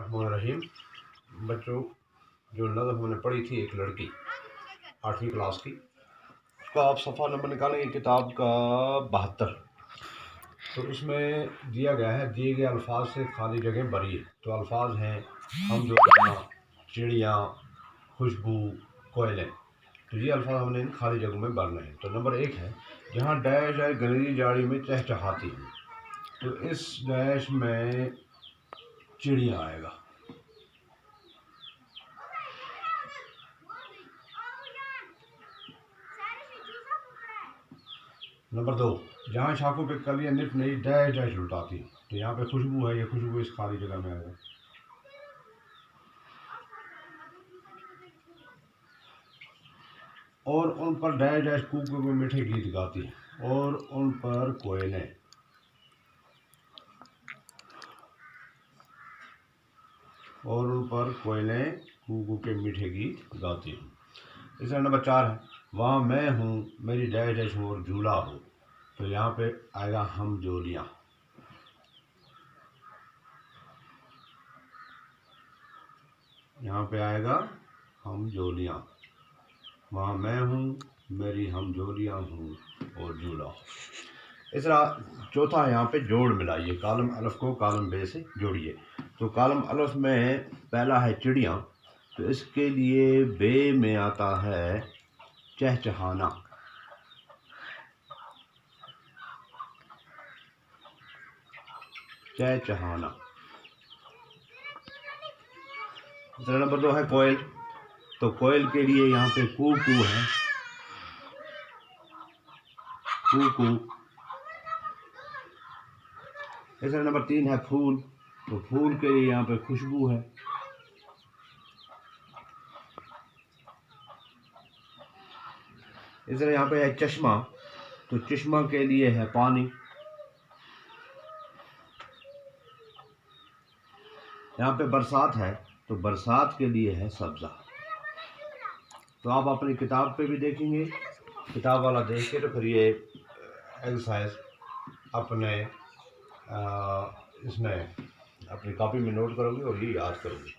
बिस्मिल्लाहिर्रहमानिर्रहीम। बच्चों, जो नज़म हमने पढ़ी थी एक लड़की 8वीं क्लास की, उसका आप सफ़ा नंबर निकालेंगे किताब का 72। तो उसमें दिया गया है, दिए गए अल्फाज से खाली जगह भरी है। तो अल्फाज हैं हम, जो चिड़िया, खुशबू, कोयले। तो ये अल्फाज हमने इन खाली जगहों में भरने हैं। तो नंबर 1 है, जहाँ डैश है गली जाड़ी में चहचहाती है। तो इस डैश में चिड़िया आएगा। नंबर 2, जहाँ शाखों पे कलियां नित नई डैश डैश लुटाती हैं। तो यहाँ पे खुशबू है, ये खुशबू इस खाली जगह में आएगा। और उन पर डैश डैश कूक कूक मीठे गीत गाती हैं, और उन पर कोयले, और उन पर कोयले कूकू के मीठे गीत गाती हैं। इसका नंबर 4 है, वहाँ मैं हूँ, मेरी डैश डैश हो और झूला हो। तो यहाँ पे आएगा हम जोलियाँ। यहाँ पे आएगा हम जोलियाँ। वहाँ मैं हूँ, मेरी हम जोलियाँ हूँ और झूला हो। इस तरह चौथा है, यहाँ पे जोड़ मिलाइए, कालम अलफ को कालम बे से जोड़िए। तो कालम अलफ में पहला है चिड़िया, तो इसके लिए बे में आता है चहचहाना। चहचहाना। नंबर 2 है कोयल। तो कोयल के लिए यहाँ पे कू कू है, कू कू। इसका नंबर 3 है फूल। तो फूल के लिए यहाँ पे खुशबू है। इस तरह यहाँ पे है चश्मा। तो चश्मा के लिए है पानी। यहाँ पे बरसात है, तो बरसात के लिए है सब्जा। तो आप अपनी किताब पे भी देखेंगे, किताब वाला देख के तो फिर ये एक्सरसाइज अपने इसमें अपनी कॉपी में नोट करोगे और ये याद करोगे।